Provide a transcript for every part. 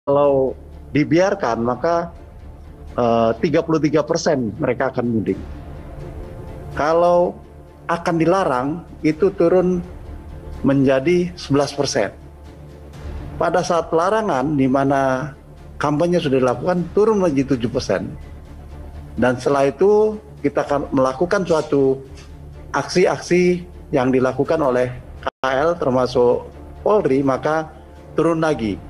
Kalau dibiarkan maka 33% mereka akan mudik. Kalau akan dilarang itu turun menjadi 11%. Pada saat larangan di mana kampanye sudah dilakukan turun menjadi 7%. Dan setelah itu kita akan melakukan suatu aksi-aksi yang dilakukan oleh KL termasuk Polri, maka turun lagi.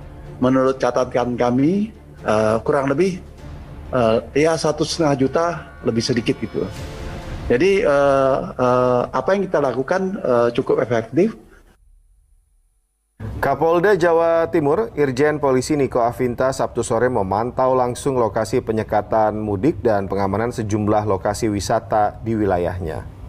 Menurut catatan kami kurang lebih ya 1,5 juta lebih sedikit gitu. Jadi apa yang kita lakukan cukup efektif. Kapolda Jawa Timur, Irjen Polisi Niko Afinta Sabtu sore memantau langsung lokasi penyekatan mudik dan pengamanan sejumlah lokasi wisata di wilayahnya.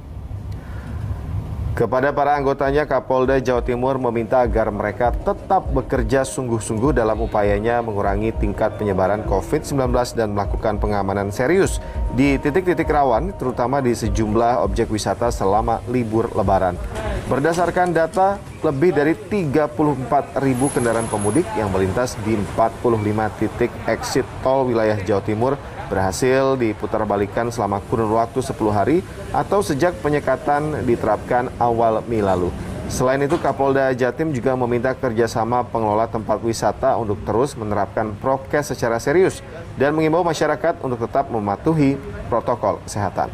Kepada para anggotanya, Kapolda Jawa Timur meminta agar mereka tetap bekerja sungguh-sungguh dalam upayanya mengurangi tingkat penyebaran COVID-19 dan melakukan pengamanan serius di titik-titik rawan, terutama di sejumlah objek wisata selama libur Lebaran. Berdasarkan data, lebih dari 34.000 kendaraan pemudik yang melintas di 45 titik exit tol wilayah Jawa Timur berhasil diputarbalikkan selama kurun waktu 10 hari atau sejak penyekatan diterapkan awal Mei lalu. Selain itu, Kapolda Jatim juga meminta kerjasama pengelola tempat wisata untuk terus menerapkan prokes secara serius dan mengimbau masyarakat untuk tetap mematuhi protokol kesehatan.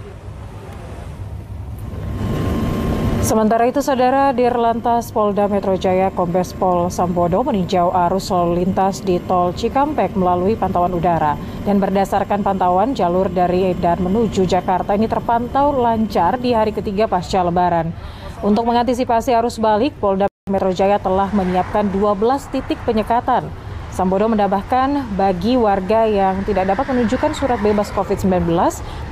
Sementara itu, Saudara, Dirlantas Polda Metro Jaya Kombes Pol Sambodo meninjau arus lalu lintas di Tol Cikampek melalui pantauan udara. Dan berdasarkan pantauan, jalur dari dan menuju Jakarta ini terpantau lancar di hari ketiga pasca Lebaran. Untuk mengantisipasi arus balik, Polda Metro Jaya telah menyiapkan 12 titik penyekatan. Sambodo menambahkan, bagi warga yang tidak dapat menunjukkan surat bebas COVID-19,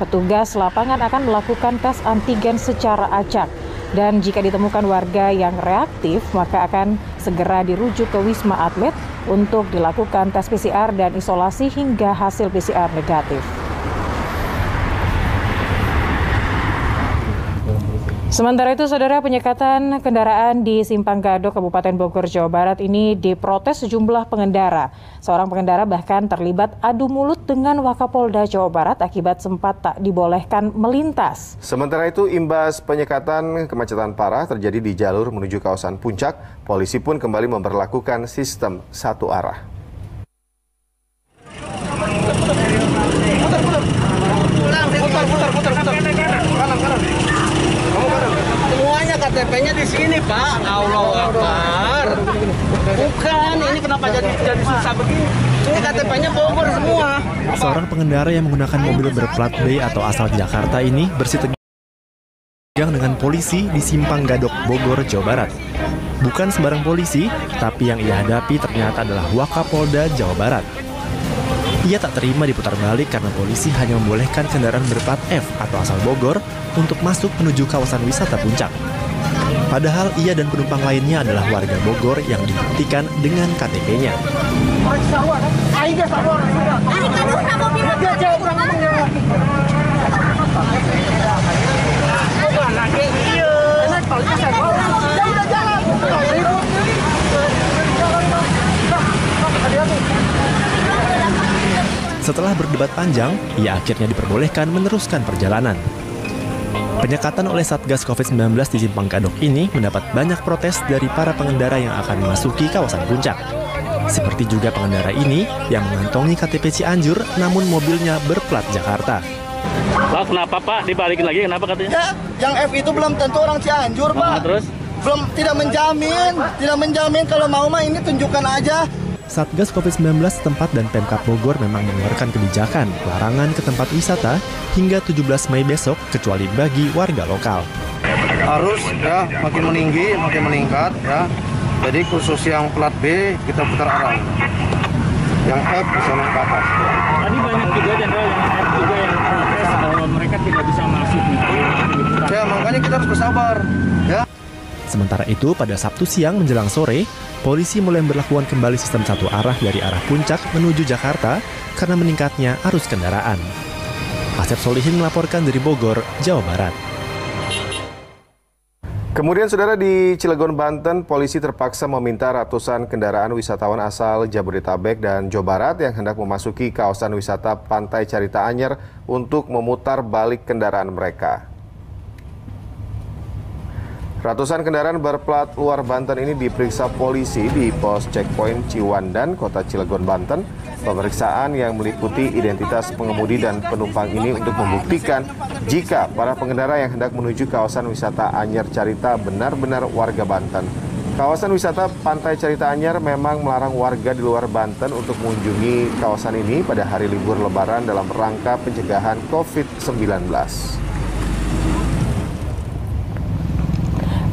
petugas lapangan akan melakukan tes antigen secara acak. Dan jika ditemukan warga yang reaktif, maka akan segera dirujuk ke Wisma Atlet untuk dilakukan tes PCR dan isolasi hingga hasil PCR negatif. Sementara itu, Saudara, penyekatan kendaraan di Simpang Gadok, Kabupaten Bogor, Jawa Barat ini diprotes sejumlah pengendara. Seorang pengendara bahkan terlibat adu mulut dengan Wakapolda Jawa Barat akibat sempat tak dibolehkan melintas. Sementara itu, imbas penyekatan kemacetan parah terjadi di jalur menuju kawasan Puncak, polisi pun kembali memberlakukan sistem satu arah. Semuanya KTP-nya di sini, Pak. Allah Akbar. Bukan, ini kenapa jadi susah begini? Ini KTP-nya Bogor semua. Seorang pengendara yang menggunakan mobil berplat B atau asal Jakarta ini bersitegang dengan polisi di Simpang Gadok, Bogor, Jawa Barat. Bukan sembarang polisi, tapi yang ia hadapi ternyata adalah Wakapolda Jawa Barat. Ia tak terima diputar balik karena polisi hanya membolehkan kendaraan berplat F atau asal Bogor untuk masuk menuju kawasan wisata Puncak. Padahal ia dan penumpang lainnya adalah warga Bogor yang dibuktikan dengan KTP-nya. Setelah berdebat panjang, ia akhirnya diperbolehkan meneruskan perjalanan. Penyekatan oleh Satgas COVID-19 di Simpang Gadok ini mendapat banyak protes dari para pengendara yang akan memasuki kawasan Puncak. Seperti juga pengendara ini yang mengantongi KTP Cianjur namun mobilnya berplat Jakarta. Pak, kenapa Pak? Dibalikin lagi, kenapa katanya? Ya, yang F itu belum tentu orang Cianjur, Pak. Terus? Belum, tidak menjamin kalau mau mah ini tunjukkan aja. Satgas COVID-19 setempat dan Pemkab Bogor memang mengeluarkan kebijakan larangan ke tempat wisata hingga 17 Mei besok kecuali bagi warga lokal. Arus ya makin meninggi, makin meningkat ya. Jadi khusus yang plat B kita putar arah. Yang F bisa naik ke atas. Tadi banyak juga Jenderal yang F juga yang protes bahwa mereka tidak bisa masuk gitu. Ya makanya kita harus bersabar ya. Sementara itu, pada Sabtu siang menjelang sore, polisi mulai memberlakukan kembali sistem satu arah dari arah Puncak menuju Jakarta karena meningkatnya arus kendaraan. Asep Solihin melaporkan dari Bogor, Jawa Barat. Kemudian saudara, di Cilegon, Banten, polisi terpaksa meminta ratusan kendaraan wisatawan asal Jabodetabek dan Jawa Barat yang hendak memasuki kawasan wisata Pantai Carita Anyer untuk memutar balik kendaraan mereka. Ratusan kendaraan berplat luar Banten ini diperiksa polisi di pos checkpoint Ciwandan, Kota Cilegon, Banten. Pemeriksaan yang meliputi identitas pengemudi dan penumpang ini untuk membuktikan jika para pengendara yang hendak menuju kawasan wisata Anyer Carita benar-benar warga Banten. Kawasan wisata Pantai Carita Anyer memang melarang warga di luar Banten untuk mengunjungi kawasan ini pada hari libur Lebaran dalam rangka pencegahan COVID-19.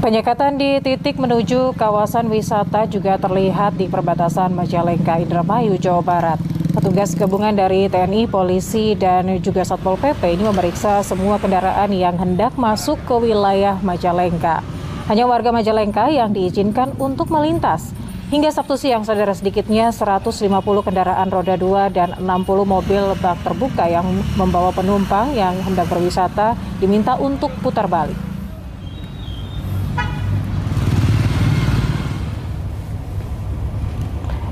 Penyekatan di titik menuju kawasan wisata juga terlihat di perbatasan Majalengka, Indramayu, Jawa Barat. Petugas gabungan dari TNI, polisi, dan juga Satpol PP ini memeriksa semua kendaraan yang hendak masuk ke wilayah Majalengka. Hanya warga Majalengka yang diizinkan untuk melintas. Hingga Sabtu siang, saudara, sedikitnya 150 kendaraan roda 2 dan 60 mobil bak terbuka yang membawa penumpang yang hendak berwisata diminta untuk putar balik.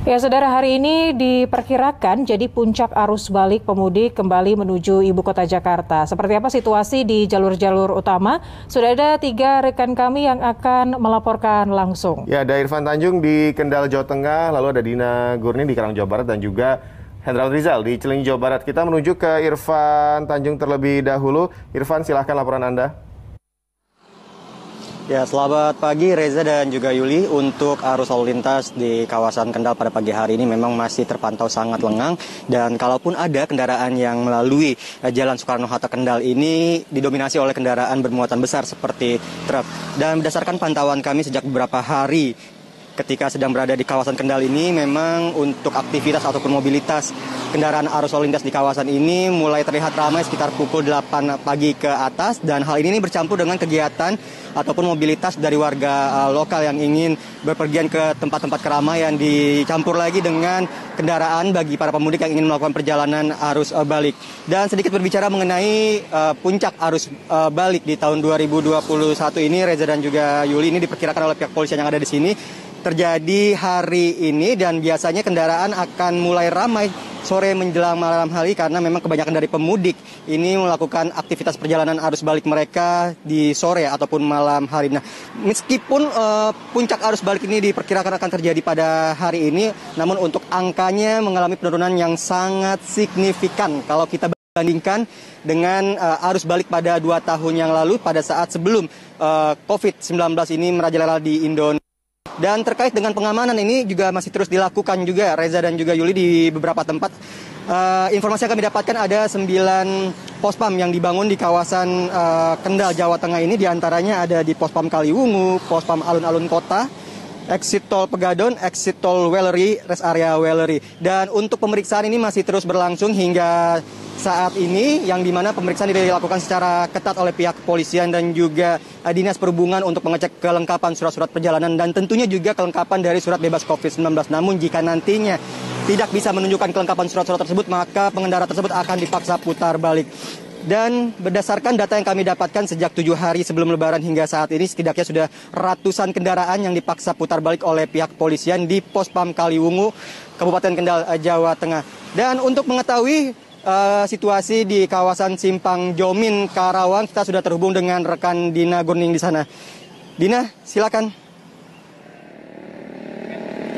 Ya, saudara, hari ini diperkirakan jadi puncak arus balik pemudik kembali menuju Ibu Kota Jakarta. Seperti apa situasi di jalur-jalur utama? Sudah ada 3 rekan kami yang akan melaporkan langsung. Ya, ada Irfan Tanjung di Kendal, Jawa Tengah, lalu ada Dina Gurni di Karang, Jawa Barat, dan juga Hendrawan Rizal di Cileunyi, Jawa Barat. Kita menuju ke Irfan Tanjung terlebih dahulu. Irfan, silahkan laporan Anda. Ya, selamat pagi Reza dan juga Yuli. Untuk arus lalu lintas di kawasan Kendal pada pagi hari ini memang masih terpantau sangat lengang. Dan kalaupun ada kendaraan yang melalui Jalan Soekarno-Hatta Kendal ini didominasi oleh kendaraan bermuatan besar seperti truk. Dan berdasarkan pantauan kami sejak beberapa hari ketika sedang berada di kawasan Kendal ini, memang untuk aktivitas ataupun mobilitas kendaraan arus lalu lintas di kawasan ini mulai terlihat ramai sekitar pukul 8 pagi ke atas, dan hal ini bercampur dengan kegiatan ataupun mobilitas dari warga lokal yang ingin berpergian ke tempat-tempat keramaian, dicampur lagi dengan kendaraan bagi para pemudik yang ingin melakukan perjalanan arus balik. Dan sedikit berbicara mengenai puncak arus balik di tahun 2021 ini, Reza dan juga Yuli, ini diperkirakan oleh pihak polisian yang ada di sini terjadi hari ini, dan biasanya kendaraan akan mulai ramai sore menjelang malam hari karena memang kebanyakan dari pemudik ini melakukan aktivitas perjalanan arus balik mereka di sore ataupun malam hari. Nah, meskipun puncak arus balik ini diperkirakan akan terjadi pada hari ini, namun untuk angkanya mengalami penurunan yang sangat signifikan kalau kita bandingkan dengan arus balik pada 2 tahun yang lalu pada saat sebelum COVID-19 ini merajalela di Indonesia. Dan terkait dengan pengamanan ini juga masih terus dilakukan juga, Reza dan juga Yuli, di beberapa tempat. Informasi yang kami dapatkan ada 9 pospam yang dibangun di kawasan Kendal, Jawa Tengah ini. Di antaranya ada di Pospam Kaliwungu, Pospam Alun-Alun Kota, Exit Tol Pegadon, Exit Tol Wellery, Rest Area Wellery. Dan untuk pemeriksaan ini masih terus berlangsung hingga saat ini, yang dimana pemeriksaan dilakukan secara ketat oleh pihak kepolisian dan juga Dinas Perhubungan untuk mengecek kelengkapan surat-surat perjalanan dan tentunya juga kelengkapan dari surat bebas COVID-19. Namun jika nantinya tidak bisa menunjukkan kelengkapan surat-surat tersebut, maka pengendara tersebut akan dipaksa putar balik. Dan berdasarkan data yang kami dapatkan sejak 7 hari sebelum Lebaran hingga saat ini, setidaknya sudah ratusan kendaraan yang dipaksa putar balik oleh pihak kepolisian di Pospam Kaliwungu, Kabupaten Kendal, Jawa Tengah. Dan untuk mengetahui situasi di kawasan Simpang Jomin, Karawang, kita sudah terhubung dengan rekan Dina Gurning di sana. Dina, silakan.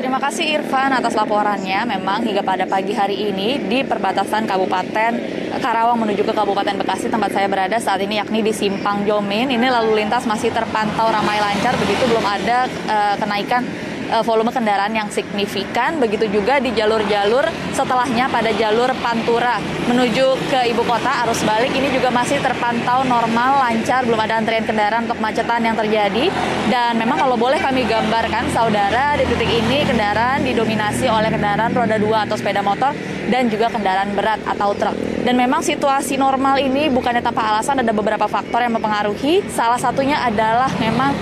Terima kasih Irfan atas laporannya. Memang hingga pada pagi hari ini di perbatasan Kabupaten Karawang menuju ke Kabupaten Bekasi tempat saya berada saat ini, yakni di Simpang Jomin, ini lalu lintas masih terpantau ramai lancar, begitu belum ada kenaikan volume kendaraan yang signifikan. Begitu juga di jalur-jalur setelahnya pada jalur Pantura menuju ke ibu kota, arus balik ini juga masih terpantau normal, lancar, belum ada antrian kendaraan untuk kemacetan yang terjadi. Dan memang kalau boleh kami gambarkan, saudara, di titik ini kendaraan didominasi oleh kendaraan roda 2 atau sepeda motor dan juga kendaraan berat atau truk. Dan memang situasi normal ini bukannya tanpa alasan, ada beberapa faktor yang mempengaruhi. Salah satunya adalah memang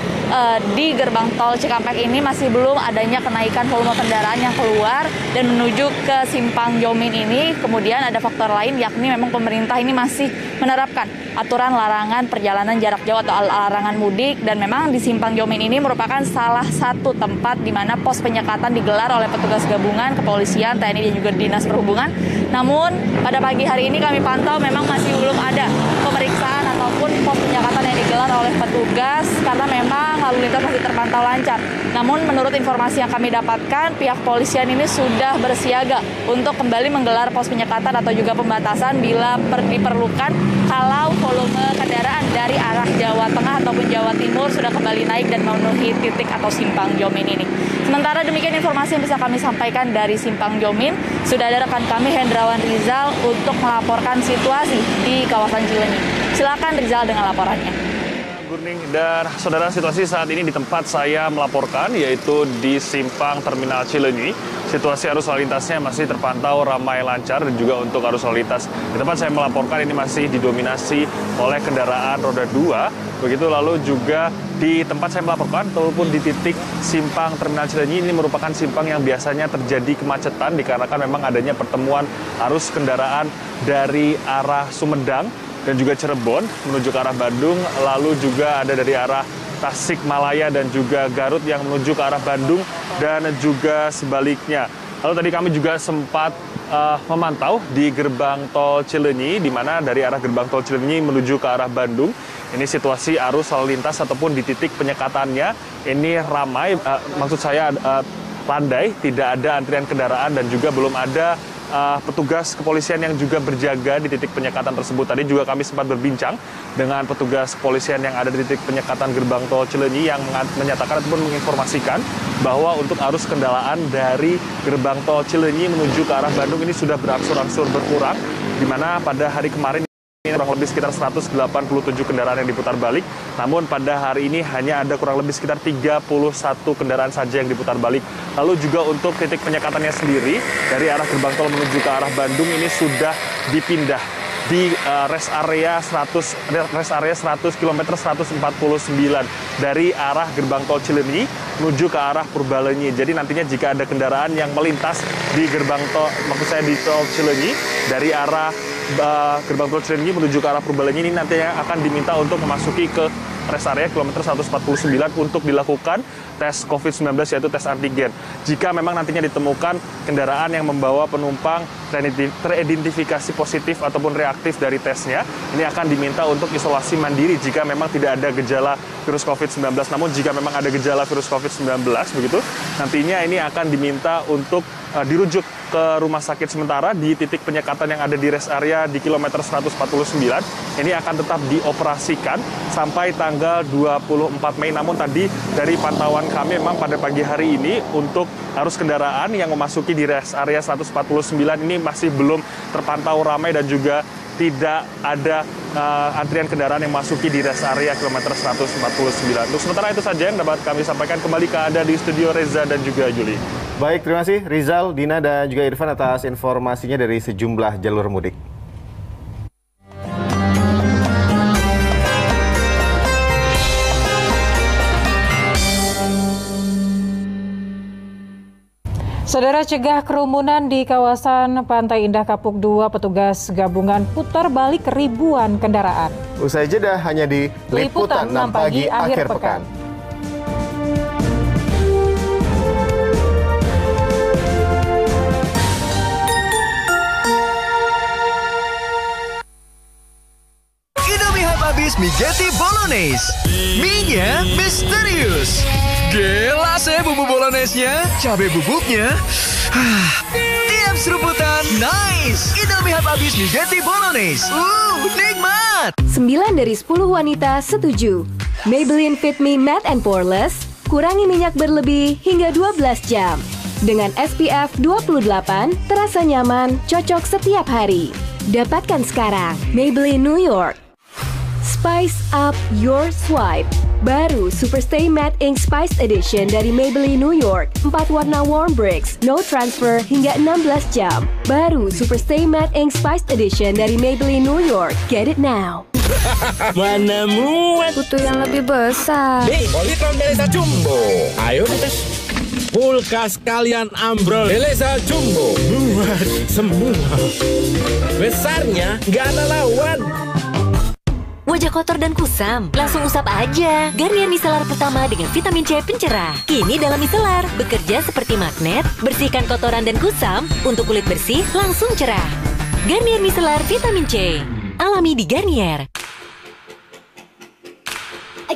di gerbang tol Cikampek ini masih belum adanya kenaikan volume kendaraan yang keluar dan menuju ke Simpang Jomin ini. Kemudian ada faktor lain, yakni memang pemerintah ini masih menerapkan aturan larangan perjalanan jarak jauh atau larangan mudik, dan memang di Simpang Jomin ini merupakan salah satu tempat di mana pos penyekatan digelar oleh petugas gabungan, kepolisian, TNI dan juga Dinas Perhubungan. Namun pada pagi hari ini kami pantau memang masih belum ada pemeriksaan ataupun pos penyekatan yang digelar oleh petugas karena memang lalu lintas masih terpantau lancar. Namun menurut informasi yang kami dapatkan, pihak polisian ini sudah bersiaga untuk kembali menggelar pos penyekatan atau juga pembatasan bila diperlukan kalau volume kendaraan dari arah Jawa Tengah ataupun Jawa Timur sudah kembali naik dan memenuhi titik atau Simpang Jomin ini. Sementara demikian informasi yang bisa kami sampaikan dari Simpang Jomin. Sudah ada rekan kami Hendrawan Rizal untuk melaporkan situasi di kawasan Cileunyi. Silakan Rizal dengan laporannya. Dan saudara, situasi saat ini di tempat saya melaporkan yaitu di Simpang Terminal Cileunyi. Situasi arus lalu lintasnya masih terpantau ramai lancar dan juga untuk arus lalu lintas di tempat saya melaporkan ini masih didominasi oleh kendaraan roda 2. Begitu lalu juga di tempat saya melaporkan ataupun di titik Simpang Terminal Cileunyi ini merupakan simpang yang biasanya terjadi kemacetan dikarenakan memang adanya pertemuan arus kendaraan dari arah Sumedang dan juga Cirebon menuju ke arah Bandung, lalu juga ada dari arah Tasikmalaya dan juga Garut yang menuju ke arah Bandung dan juga sebaliknya. Lalu tadi kami juga sempat memantau di gerbang tol Cileunyi, di mana dari arah gerbang tol Cileunyi menuju ke arah Bandung. Ini situasi arus lalu lintas ataupun di titik penyekatannya ini ramai, maksud saya landai, tidak ada antrian kendaraan dan juga belum ada petugas kepolisian yang juga berjaga di titik penyekatan tersebut. Tadi juga kami sempat berbincang dengan petugas kepolisian yang ada di titik penyekatan gerbang tol Cileunyi yang menyatakan ataupun menginformasikan bahwa untuk arus kendaraan dari gerbang tol Cileunyi menuju ke arah Bandung ini sudah berangsur-angsur berkurang, di mana pada hari kemarin kurang lebih sekitar 187 kendaraan yang diputar balik. Namun pada hari ini hanya ada kurang lebih sekitar 31 kendaraan saja yang diputar balik. Lalu juga untuk titik penyekatannya sendiri dari arah gerbang tol menuju ke arah Bandung ini sudah dipindah di rest area 100 km 149 dari arah gerbang tol Cileunyi menuju ke arah Purbalenyi. Jadi nantinya jika ada kendaraan yang melintas di gerbang tol, maksud saya di tol Cileunyi dari arah gerbang tol Cileunyi menuju ke arah Purbalenyi ini nantinya akan diminta untuk memasuki ke rest area kilometer 149 untuk dilakukan tes COVID-19 yaitu tes antigen. Jika memang nantinya ditemukan kendaraan yang membawa penumpang teridentifikasi positif ataupun reaktif dari tesnya, ini akan diminta untuk isolasi mandiri jika memang tidak ada gejala virus COVID-19. Namun jika memang ada gejala virus COVID-19 begitu, nantinya ini akan diminta untuk dirujuk ke rumah sakit sementara di titik penyekatan yang ada di rest area di kilometer 149. Ini akan tetap dioperasikan sampai tanggal 24 Mei. Namun tadi dari pantauan kami memang pada pagi hari ini untuk arus kendaraan yang memasuki di rest area 149 ini masih belum terpantau ramai dan juga tidak ada antrian kendaraan yang memasuki di rest area kilometer 149. Untuk sementara itu saja yang dapat kami sampaikan. Kembali ke Anda di studio Reza dan juga Juli. Baik, terima kasih Rizal, Dina, dan juga Irfan atas informasinya dari sejumlah jalur mudik. Saudara, cegah kerumunan di kawasan Pantai Indah Kapuk 2, petugas gabungan putar balik ribuan kendaraan. Usai jeda hanya di Liputan 6 Pagi akhir pekan. Indomie habis mie Jeti Bolognese. Mie-nya misterius. Gila saya bumbu bolognese-nya, cabai bubuknya. Tiap seruputan, nice. Indomie habis mie Jeti Bolognese. Nikmat. 9 dari 10 wanita setuju. Maybelline Fit Me Matte and Poreless, kurangi minyak berlebih hingga 12 jam. Dengan SPF 28, terasa nyaman, cocok setiap hari. Dapatkan sekarang, Maybelline New York. Spice up your swipe. Baru Superstay Matte Ink Spiced Edition dari Maybelline New York. 4 warna warm bricks, no transfer hingga 16 jam. Baru Superstay Matte Ink Spiced Edition dari Maybelline New York. Get it now. Mana muat? Butuh yang lebih besar. Nih, Polytron Beleza Jumbo. Ayo dites. Kulkas kalian ambrol. Beleza Jumbo. Muat semua. Besarnya nggak ada lawan. Wajah kotor dan kusam, langsung usap aja. Garnier Micellar pertama dengan vitamin C pencerah. Kini dalam micellar, bekerja seperti magnet, bersihkan kotoran dan kusam. Untuk kulit bersih, langsung cerah. Garnier Micellar vitamin C. Alami di Garnier.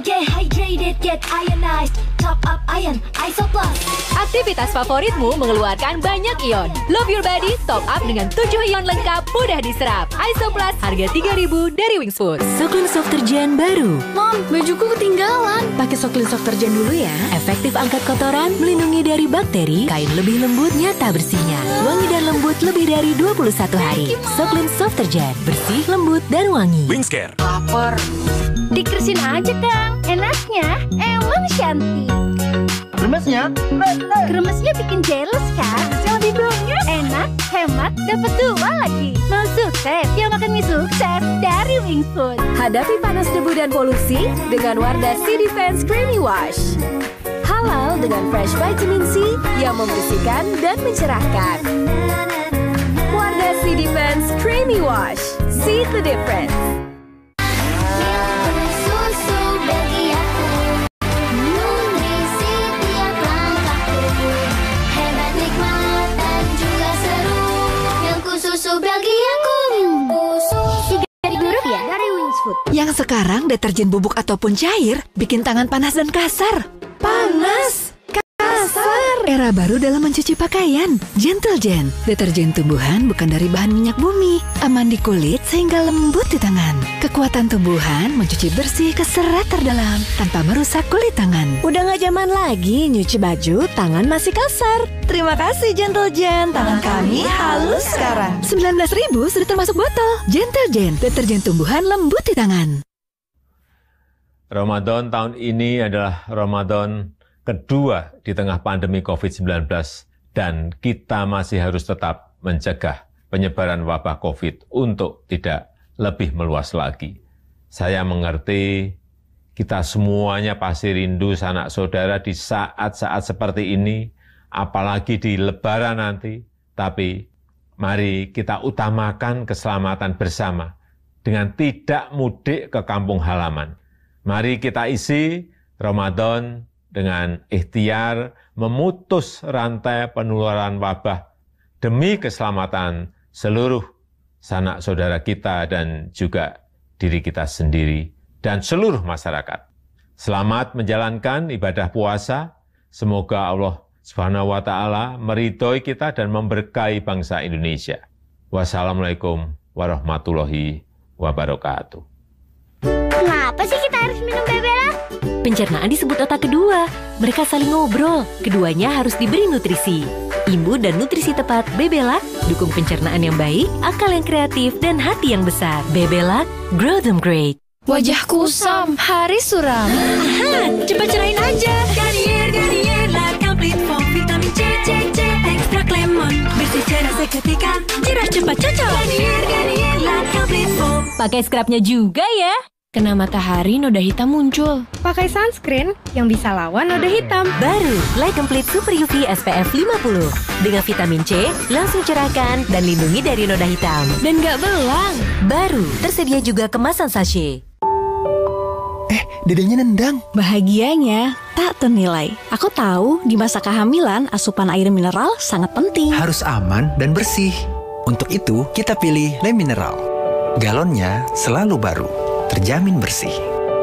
Get hydrated, get ionized. Top up ion, Iso Plus. Aktivitas favoritmu mengeluarkan banyak ion. Love your body, top up dengan 7 ion lengkap, mudah diserap. Iso Plus, harga 3.000 dari Wings Food. Soklin Soft Terjen baru. Mom, bajuku ketinggalan. Pakai Soklin Soft Terjen dulu ya. Efektif angkat kotoran, melindungi dari bakteri, kain lebih lembut, nyata bersihnya. Wangi dan lembut lebih dari 21 hari. Soklin Soft Terjen, bersih, lembut, dan wangi. Wingscare. Lapar. Dikerusin aja, Kang. Enaknya emang cantik. Kremesnya? Kremesnya bikin jealous kan? Lebih banyak. Enak, hemat, dapat 2 lagi. Mau sukses? Ya makan mie sukses dari Wings Food. Hadapi panas debu dan polusi dengan Wardah C Defense Creamy Wash. Halal dengan fresh vitamin C yang membersihkan dan mencerahkan. Wardah C Defense Creamy Wash. See the difference. Yang sekarang deterjen bubuk ataupun cair bikin tangan panas dan kasar. Panas, kasar. Era baru dalam mencuci pakaian. Gentle Gen, deterjen tumbuhan bukan dari bahan minyak bumi. Aman di kulit sehingga lembut di tangan. Kekuatan tumbuhan mencuci bersih ke serat terdalam tanpa merusak kulit tangan. Udah gak zaman lagi nyuci baju, tangan masih kasar. Terima kasih Gentle Gen, tangan kami halus sekarang. 19.000 sudah termasuk botol. Gentle Gen, deterjen tumbuhan lembut di tangan. Ramadan tahun ini adalah Ramadan kedua di tengah pandemi COVID-19 dan kita masih harus tetap mencegah penyebaran wabah COVID untuk tidak lebih meluas lagi. Saya mengerti kita semuanya pasti rindu sanak saudara di saat-saat seperti ini, apalagi di Lebaran nanti. Tapi mari kita utamakan keselamatan bersama dengan tidak mudik ke kampung halaman. Mari kita isi Ramadan dengan ikhtiar memutus rantai penularan wabah demi keselamatan seluruh sanak saudara kita dan juga diri kita sendiri dan seluruh masyarakat. Selamat menjalankan ibadah puasa. Semoga Allah Subhanahu wa Ta'ala meridhoi kita dan memberkahi bangsa Indonesia. Wassalamualaikum warahmatullahi wabarakatuh. Kenapa sih kita harus minum Bebela? Pencernaan disebut otak kedua. Mereka saling ngobrol. Keduanya harus diberi nutrisi. Imun dan nutrisi tepat Bebela dukung pencernaan yang baik, akal yang kreatif, dan hati yang besar. Bebela, grow them great. Wajah kusam, hari suram. Aha, cepat cerahin aja. Garnier, La Complete Foam, vitamin C, ekstrak lemon, bersih cerah seketika, cerah cepat cocok. Garnier, La Complete Foam. Pakai scrubnya juga ya. Kena matahari, noda hitam muncul. Pakai sunscreen yang bisa lawan noda hitam. Baru, La Complete Super UV SPF 50. Dengan vitamin C, langsung cerahkan dan lindungi dari noda hitam. Dan gak belang. Baru, tersedia juga kemasan sachet. Dedenya nendang. Bahagianya tak ternilai. Aku tahu di masa kehamilan asupan air mineral sangat penting. Harus aman dan bersih. Untuk itu kita pilih Le Mineral. Galonnya selalu baru, terjamin bersih.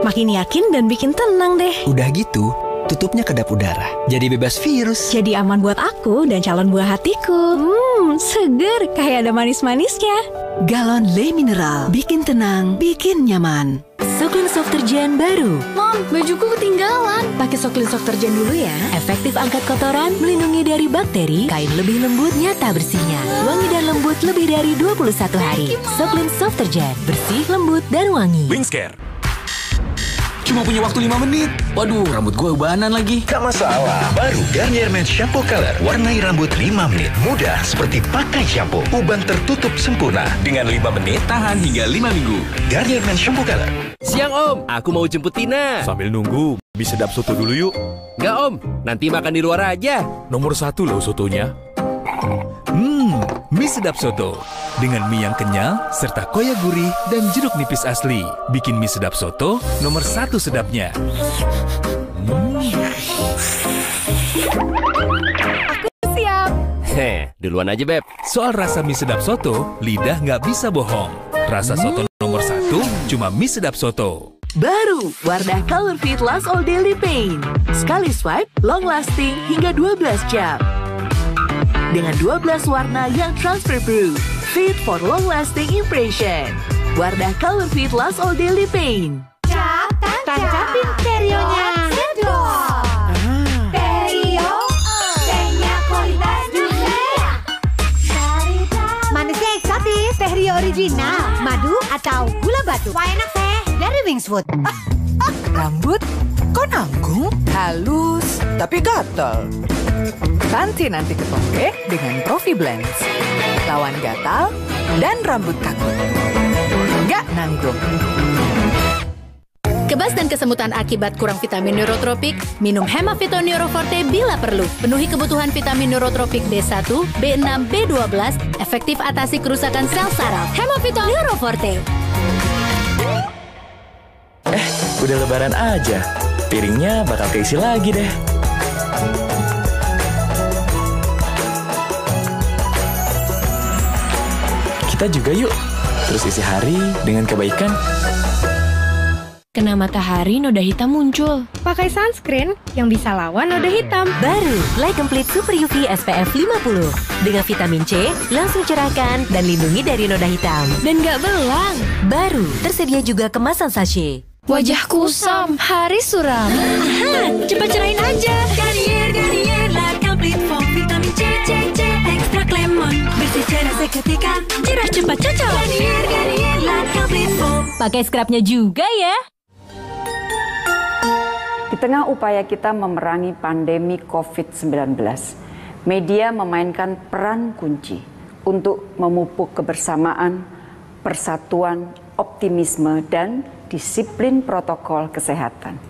Makin yakin dan bikin tenang deh. Udah gitu, tutupnya kedap udara. Jadi bebas virus. Jadi aman buat aku dan calon buah hatiku. Seger kayak ada manis-manisnya. Galon Le Mineral, bikin tenang, bikin nyaman. Soklin Soft Terjen baru. Mom, bajuku ketinggalan. Pakai Soklin Soft Terjen dulu ya. Efektif angkat kotoran, melindungi dari bakteri, kain lebih lembut, nyata bersihnya. Wangi dan lembut lebih dari 21 hari. Soklin Soft Terjen, bersih, lembut, dan wangi. Wingscare. Cuma punya waktu 5 menit. Waduh, rambut gue ubanan lagi. Gak masalah. Baru Garnier Men Shampoo Color. Warnai rambut 5 menit. Mudah seperti pakai shampoo. Uban tertutup sempurna. Dengan 5 menit, tahan hingga 5 minggu. Garnier Men Shampoo Color. Siang Om, aku mau jemput Tina. Sambil nunggu, mie sedap soto dulu yuk. Nggak Om, nanti makan di luar aja. Nomor 1 loh sotonya. Mie sedap soto. Dengan mie yang kenyal, serta koya gurih dan jeruk nipis asli. Bikin mie sedap soto nomor 1 sedapnya. Aku siap. Duluan aja Beb. Soal rasa mie sedap soto, lidah nggak bisa bohong. Rasa soto nomor 1 cuma mie sedap soto. Baru, Wardah Color Fit Last All Daily Paint. Sekali swipe, long lasting hingga 12 jam. Dengan 12 warna yang transfer proof. Fit for long lasting impression. Wardah Color Fit Last All Daily Paint. Tancapin stereonya. Sedot. Stereo. Tehnya kualitas dunia. Manisnya eksotis. Stereo original. Madu atau gula batu. Wah enak teh. Dari Wingswood. Rambut kok nanggung, halus, tapi gatal. Ganti nanti ke toge dengan Profi Blends. Lawan gatal dan rambut kaku. Nggak nanggung. Kebas dan kesemutan akibat kurang vitamin neurotropik, minum Hemavito Neuroforte bila perlu. Penuhi kebutuhan vitamin neurotropik B1, B6, B12, efektif atasi kerusakan sel saraf. Hemavito Neuroforte. Udah lebaran aja. Piringnya bakal keisi lagi deh. Kita juga yuk. Terus isi hari dengan kebaikan. Kena matahari, noda hitam muncul. Pakai sunscreen yang bisa lawan noda hitam. Baru, Light Complete Super UV SPF 50. Dengan vitamin C, langsung cerahkan dan lindungi dari noda hitam. Dan nggak belang. Baru, tersedia juga kemasan sachet. Wajah kusam, hari suram. Aha, cepat cerahin aja. Garnier Light Complete Foam Vitamin C, Extra Lemon. Bersih cerah seketika. Cerah cepat cocok. Garnier Light Complete Foam. Pakai scrubnya juga ya. Di tengah upaya kita memerangi pandemi COVID-19, media memainkan peran kunci untuk memupuk kebersamaan, persatuan, optimisme, dan disiplin protokol kesehatan.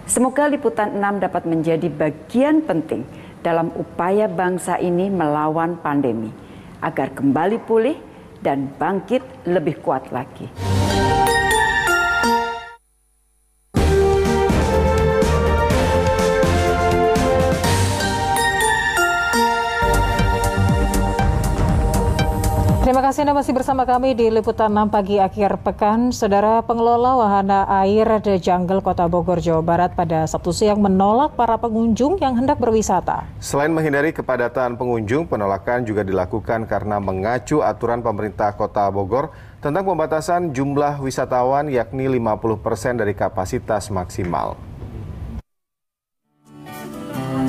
Semoga Liputan 6 dapat menjadi bagian penting dalam upaya bangsa ini melawan pandemi, agar kembali pulih dan bangkit lebih kuat lagi. Terima kasih Anda masih bersama kami di Liputan 6 pagi akhir pekan. Saudara, pengelola wahana air The Jungle Kota Bogor, Jawa Barat pada Sabtu siang menolak para pengunjung yang hendak berwisata. Selain menghindari kepadatan pengunjung, penolakan juga dilakukan karena mengacu aturan pemerintah Kota Bogor tentang pembatasan jumlah wisatawan yakni 50% dari kapasitas maksimal.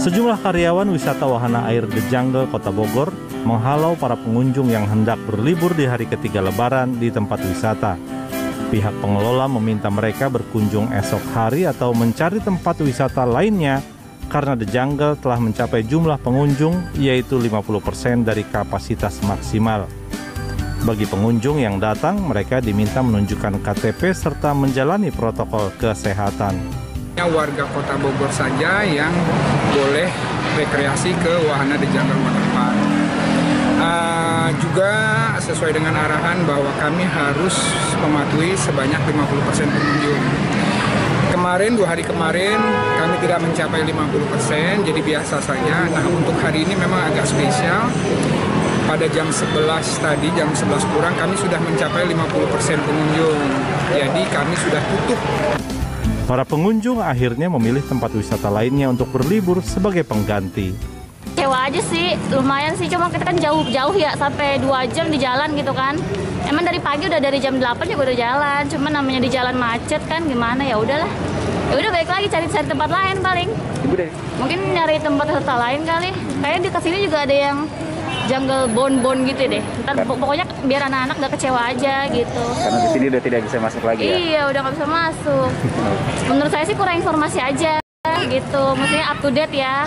Sejumlah karyawan wisata wahana air The Jungle Kota Bogor menghalau para pengunjung yang hendak berlibur di hari ketiga Lebaran di tempat wisata. Pihak pengelola meminta mereka berkunjung esok hari atau mencari tempat wisata lainnya karena The Jungle telah mencapai jumlah pengunjung yaitu 50% dari kapasitas maksimal. Bagi pengunjung yang datang, mereka diminta menunjukkan KTP serta menjalani protokol kesehatan. Warga Kota Bogor saja yang boleh rekreasi ke wahana The Jungle Waterpark. Juga sesuai dengan arahan bahwa kami harus mematuhi sebanyak 50% pengunjung. Kemarin, 2 hari kemarin, kami tidak mencapai 50%, jadi biasa saja. Nah, untuk hari ini memang agak spesial. Pada jam 11 tadi, jam 11 kurang, kami sudah mencapai 50% pengunjung. Jadi kami sudah tutup. Para pengunjung akhirnya memilih tempat wisata lainnya untuk berlibur sebagai pengganti. Kecewa aja sih, lumayan sih, cuma kita kan jauh-jauh ya, sampai 2 jam di jalan gitu kan. Emang dari pagi udah dari jam 8 juga udah jalan, cuma namanya di jalan macet kan, gimana ya udahlah. Ya udah balik lagi cari tempat lain paling. Ibu deh. Mungkin nyari tempat wisata lain kali. Kayaknya di kesini juga ada yang jungle bone gitu deh. Ntar pokoknya biar anak-anak gak kecewa aja gitu. Karena di sini udah tidak bisa masuk lagi ya? Iya, udah gak bisa masuk. Menurut saya sih kurang informasi aja gitu. Maksudnya up to date ya.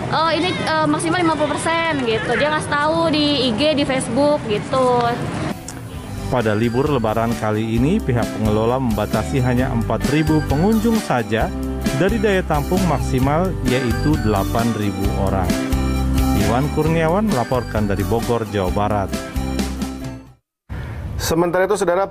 Oh ini maksimal 50% gitu. Dia ngasih tahu di IG, di Facebook gitu. Pada libur Lebaran kali ini, pihak pengelola membatasi hanya 4.000 pengunjung saja dari daya tampung maksimal yaitu 8.000 orang. Iwan Kurniawan melaporkan dari Bogor, Jawa Barat. Sementara itu, Saudara,